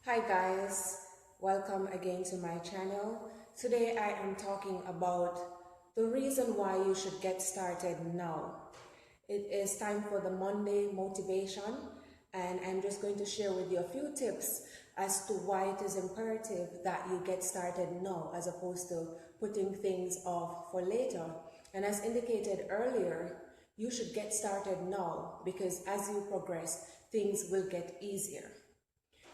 Hi guys, welcome again to my channel. Today I am talking about the reason why you should get started now. It is time for the Monday motivation, and I'm just going to share with you a few tips as to why it is imperative that you get started now as opposed to putting things off for later. And as indicated earlier, you should get started now because as you progress, things will get easier.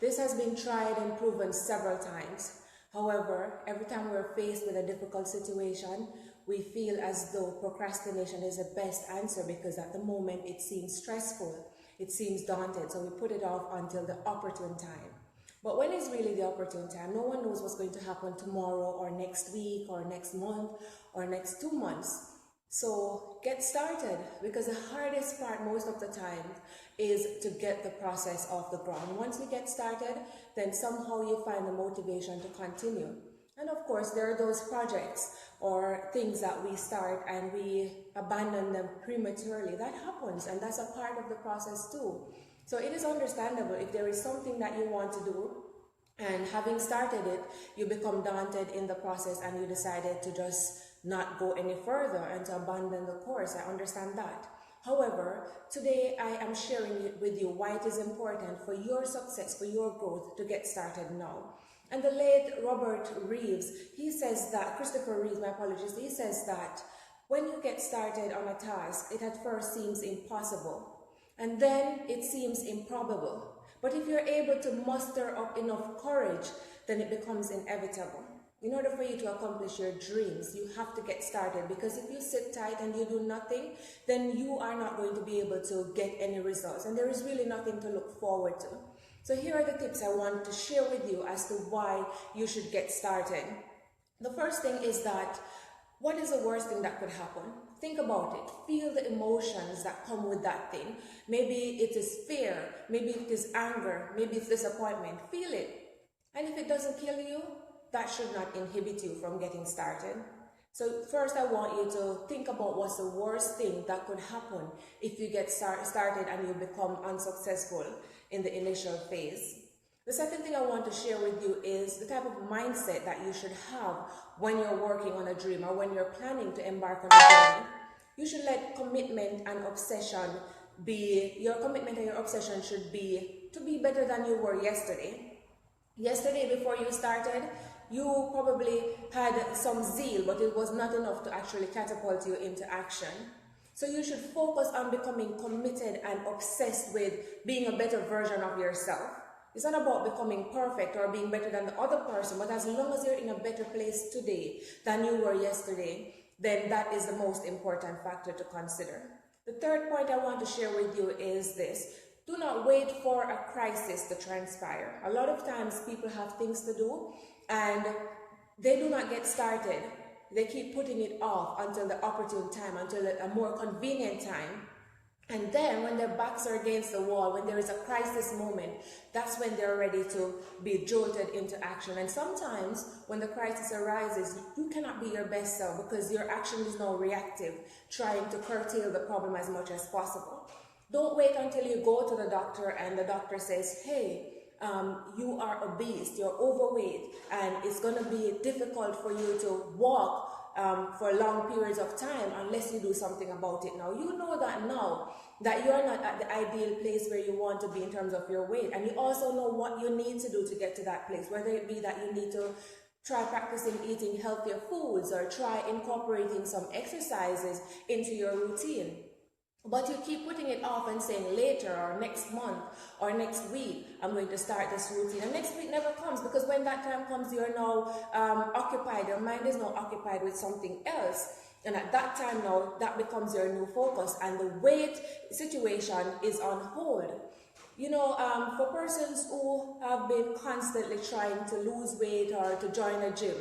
This has been tried and proven several times. However, every time we're faced with a difficult situation, we feel as though procrastination is the best answer because at the moment it seems stressful, it seems daunted, so we put it off until the opportune time. But when is really the opportune time? No one knows what's going to happen tomorrow or next week or next month or next 2 months. So get started, because the hardest part most of the time is to get the process off the ground. Once you get started, then somehow you find the motivation to continue. And of course, there are those projects or things that we start and we abandon them prematurely. That happens, and that's a part of the process too. So it is understandable if there is something that you want to do, and having started it, you become daunted in the process and you decided to just not go any further and to abandon the course. I understand that. However, today I am sharing with you why it is important for your success, for your growth, to get started now. And the late Christopher Reeves, my apologies, he says that when you get started on a task, it at first seems impossible, and then it seems improbable. But if you're able to muster up enough courage, then it becomes inevitable. In order for you to accomplish your dreams, you have to get started, because if you sit tight and you do nothing, then you are not going to be able to get any results, and there is really nothing to look forward to. So here are the tips I want to share with you as to why you should get started. The first thing is that, what is the worst thing that could happen? Think about it. Feel the emotions that come with that thing. Maybe it is fear, maybe it is anger, maybe it's disappointment. Feel it. And if it doesn't kill you, that should not inhibit you from getting started. So first I want you to think about what's the worst thing that could happen if you get started and you become unsuccessful in the initial phase. The second thing I want to share with you is the type of mindset that you should have when you're working on a dream or when you're planning to embark on a journey. You should let commitment and obsession be, your commitment and your obsession should be to be better than you were yesterday. Yesterday, before you started, you probably had some zeal, but it was not enough to actually catapult you into action. So you should focus on becoming committed and obsessed with being a better version of yourself. It's not about becoming perfect or being better than the other person, but as long as you're in a better place today than you were yesterday, then that is the most important factor to consider. The third point I want to share with you is this. Do not wait for a crisis to transpire. A lot of times people have things to do and they do not get started. They keep putting it off until the opportune time, until a more convenient time. And then when their backs are against the wall, when there is a crisis moment, that's when they're ready to be jolted into action. And sometimes when the crisis arises, you cannot be your best self because your action is now reactive, trying to curtail the problem as much as possible. Don't wait until you go to the doctor and the doctor says, hey, you are obese, you're overweight, and it's going to be difficult for you to walk for long periods of time unless you do something about it now. You know that now, that you're not at the ideal place where you want to be in terms of your weight, and you also know what you need to do to get to that place, whether it be that you need to try practicing eating healthier foods or try incorporating some exercises into your routine. But you keep putting it off and saying later or next month or next week, I'm going to start this routine. And next week never comes, because when that time comes, you're now occupied. Your mind is now occupied with something else. And at that time now, that becomes your new focus. And the weight situation is on hold. You know, for persons who have been constantly trying to lose weight or to join a gym,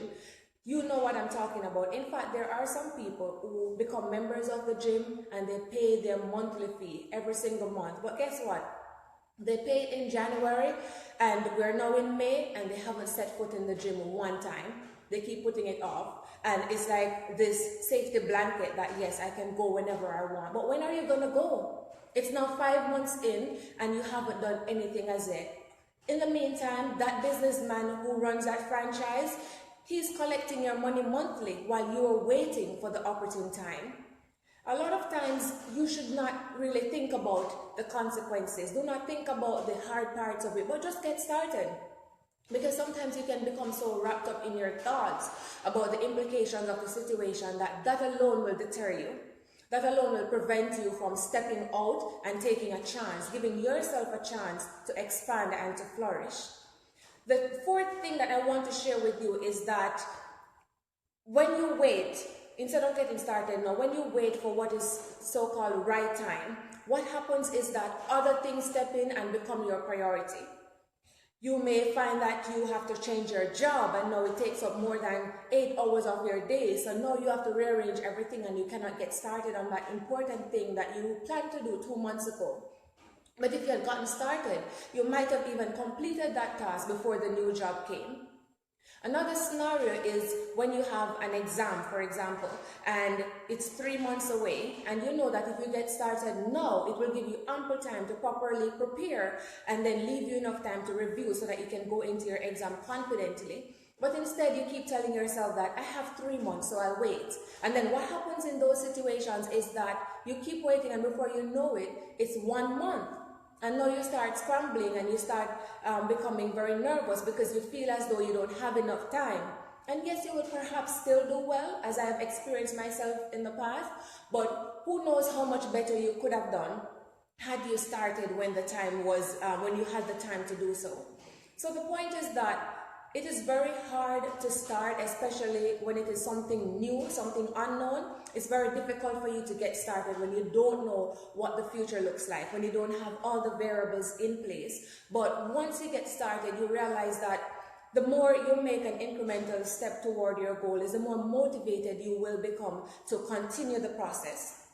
you know what I'm talking about. In fact, there are some people who become members of the gym and they pay their monthly fee every single month. But guess what? They pay it in January and we're now in May and they haven't set foot in the gym one time. They keep putting it off. And it's like this safety blanket that, yes, I can go whenever I want. But when are you going to go? It's now 5 months in and you haven't done anything as yet. In the meantime, that businessman who runs that franchise, he's collecting your money monthly while you're waiting for the opportune time. A lot of times, you should not really think about the consequences. Do not think about the hard parts of it, but just get started. Because sometimes you can become so wrapped up in your thoughts about the implications of the situation that alone will deter you. That alone will prevent you from stepping out and taking a chance, giving yourself a chance to expand and to flourish. The fourth thing that I want to share with you is that when you wait, instead of getting started now, when you wait for what is so-called right time, what happens is that other things step in and become your priority. You may find that you have to change your job, and now it takes up more than 8 hours of your day. So now you have to rearrange everything and you cannot get started on that important thing that you planned to do 2 months ago. But if you had gotten started, you might have even completed that task before the new job came. Another scenario is when you have an exam, for example, and it's 3 months away, and you know that if you get started now, it will give you ample time to properly prepare and then leave you enough time to review so that you can go into your exam confidently. But instead, you keep telling yourself that I have 3 months, so I'll wait. And then what happens in those situations is that you keep waiting, and before you know it, it's 1 month. And now you start scrambling and you start becoming very nervous because you feel as though you don't have enough time. And yes, you would perhaps still do well, as I have experienced myself in the past, but who knows how much better you could have done had you started when the time was, when you had the time to do so. So the point is that it is very hard to start, especially when it is something new, something unknown. It's very difficult for you to get started when you don't know what the future looks like, when you don't have all the variables in place. But once you get started, you realize that the more you make an incremental step toward your goal, is the more motivated you will become to continue the process.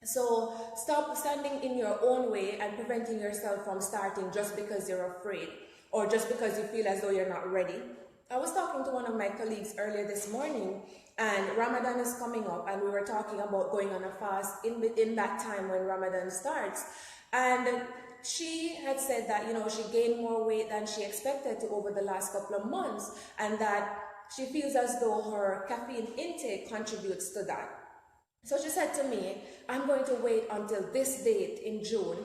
So stop standing in your own way and preventing yourself from starting just because you're afraid, or just because you feel as though you're not ready. I was talking to one of my colleagues earlier this morning, and Ramadan is coming up, and we were talking about going on a fast in that time when Ramadan starts. And she had said that, she gained more weight than she expected to over the last couple of months, and that she feels as though her caffeine intake contributes to that. So she said to me, I'm going to wait until this date in June.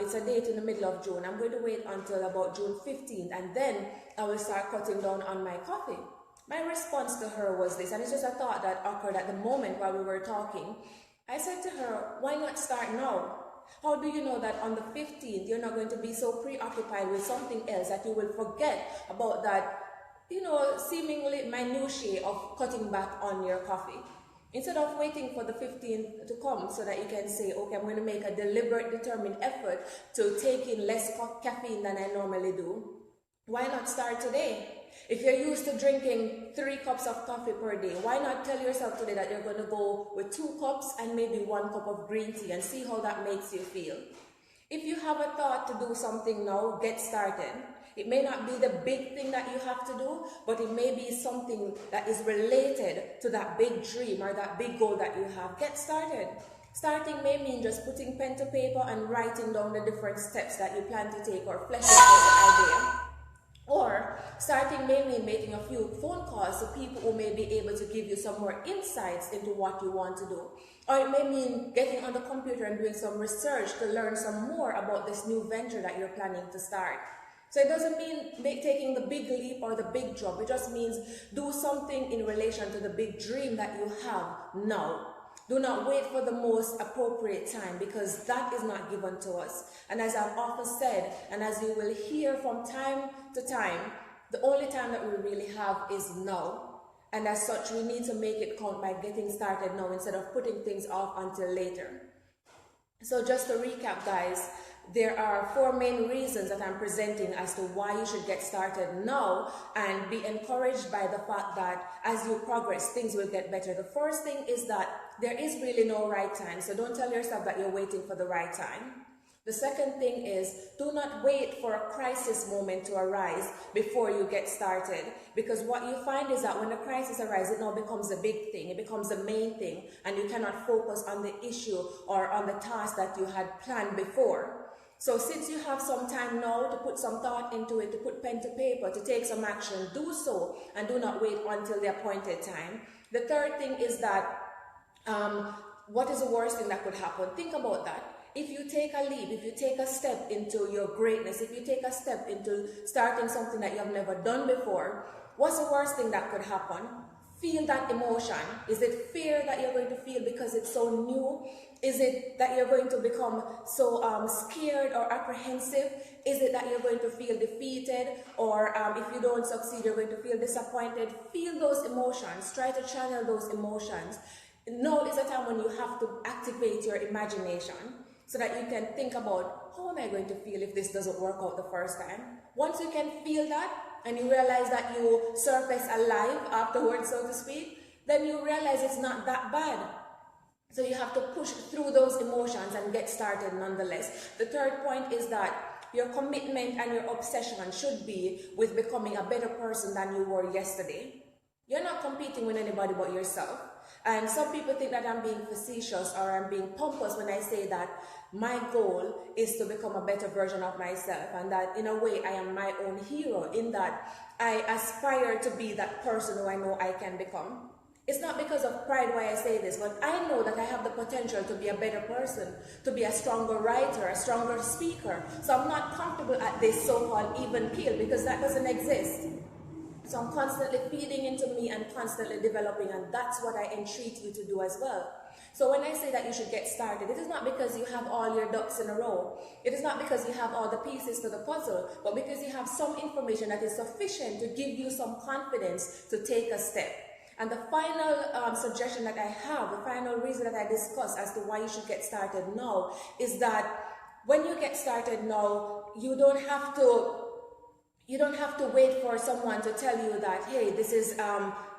It's a date in the middle of June. I'm going to wait until about June 15th, and then I will start cutting down on my coffee. My response to her was this, and it's just a thought that occurred at the moment while we were talking. I said to her, why not start now? How do you know that on the 15th you're not going to be so preoccupied with something else that you will forget about that, seemingly minutiae of cutting back on your coffee? Instead of waiting for the 15th to come so that you can say, okay, I'm going to make a deliberate, determined effort to take in less caffeine than I normally do, why not start today? If you're used to drinking 3 cups of coffee per day, why not tell yourself today that you're going to go with 2 cups and maybe 1 cup of green tea and see how that makes you feel? If you have a thought to do something now, get started. It may not be the big thing that you have to do, but it may be something that is related to that big dream or that big goal that you have. Get started. Starting may mean just putting pen to paper and writing down the different steps that you plan to take, or fleshing out the idea. Or starting may mean making a few phone calls to people who may be able to give you some more insights into what you want to do. Or it may mean getting on the computer and doing some research to learn some more about this new venture that you're planning to start. So it doesn't mean taking the big leap or the big jump. It just means do something in relation to the big dream that you have now. Do not wait for the most appropriate time, because that is not given to us. And as I've often said, and as you will hear from time to time, the only time that we really have is now. And as such, we need to make it count by getting started now instead of putting things off until later. So just to recap, guys, there are 4 main reasons that I'm presenting as to why you should get started now and be encouraged by the fact that as you progress, things will get better. The first thing is that there is really no right time, so don't tell yourself that you're waiting for the right time. The second thing is, do not wait for a crisis moment to arise before you get started, because what you find is that when the crisis arises, it now becomes a big thing, it becomes the main thing, and you cannot focus on the issue or on the task that you had planned before. So since you have some time now to put some thought into it, to put pen to paper, to take some action, do so and do not wait until the appointed time. The third thing is that what is the worst thing that could happen? Think about that. If you take a leap, if you take a step into your greatness, if you take a step into starting something that you have never done before, what's the worst thing that could happen? Feel that emotion. Is it fear that you're going to feel because it's so new? Is it that you're going to become so scared or apprehensive? Is it that you're going to feel defeated? Or if you don't succeed, you're going to feel disappointed? Feel those emotions. Try to channel those emotions. Now is a time when you have to activate your imagination so that you can think about, how am I going to feel if this doesn't work out the first time? Once you can feel that and you realize that you surface alive afterwards, so to speak, then you realize it's not that bad. So you have to push through those emotions and get started nonetheless. The third point is that your commitment and your obsession should be with becoming a better person than you were yesterday. You're not competing with anybody but yourself. And some people think that I'm being facetious or I'm being pompous when I say that my goal is to become a better version of myself, and that in a way I am my own hero, in that I aspire to be that person who I know I can become. It's not because of pride why I say this, but I know that I have the potential to be a better person, to be a stronger writer, a stronger speaker. So I'm not comfortable at this so-called even keel, because that doesn't exist. So I'm constantly feeding into me and constantly developing, and that's what I entreat you to do as well. So when I say that you should get started, it is not because you have all your ducks in a row. It is not because you have all the pieces to the puzzle, but because you have some information that is sufficient to give you some confidence to take a step. And the final suggestion that I have, the final reason that I discuss as to why you should get started now, is that when you get started now, you don't have to wait for someone to tell you that, hey, this is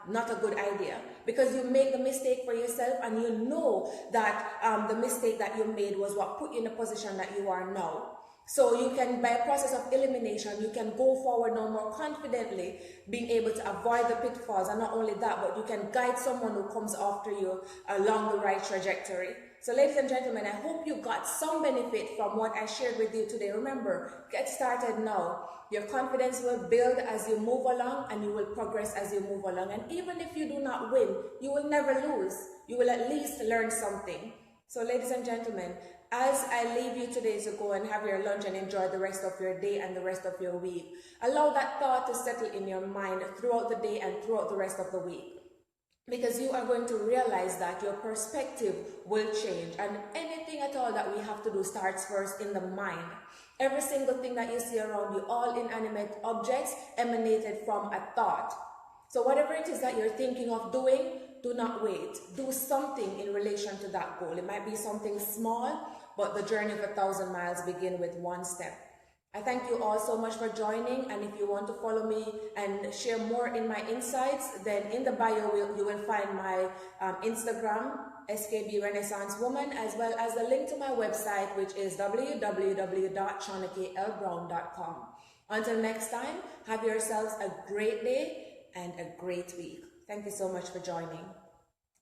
not a good idea, because you make the mistake for yourself and you know that the mistake that you made was what put you in the position that you are now. So you can, by a process of elimination, you can go forward now more confidently, being able to avoid the pitfalls, and not only that, but you can guide someone who comes after you along the right trajectory. So ladies and gentlemen, I hope you got some benefit from what I shared with you today. Remember, get started now. Your confidence will build as you move along, and you will progress as you move along. And even if you do not win, you will never lose. You will at least learn something. So ladies and gentlemen, as I leave you today to go and have your lunch and enjoy the rest of your day and the rest of your week, allow that thought to settle in your mind throughout the day and throughout the rest of the week. Because you are going to realize that your perspective will change, and anything at all that we have to do starts first in the mind. Every single thing that you see around you, all inanimate objects, emanated from a thought. So whatever it is that you're thinking of doing, do not wait. Do something in relation to that goal. It might be something small, but the journey of 1,000 miles begins with one step. I thank you all so much for joining, and if you want to follow me and share more in my insights, then in the bio you will find my Instagram, SKB Renaissance Woman, as well as the link to my website, which is www.Shauna-Kaye.com. Until next time, have yourselves a great day and a great week. Thank you so much for joining.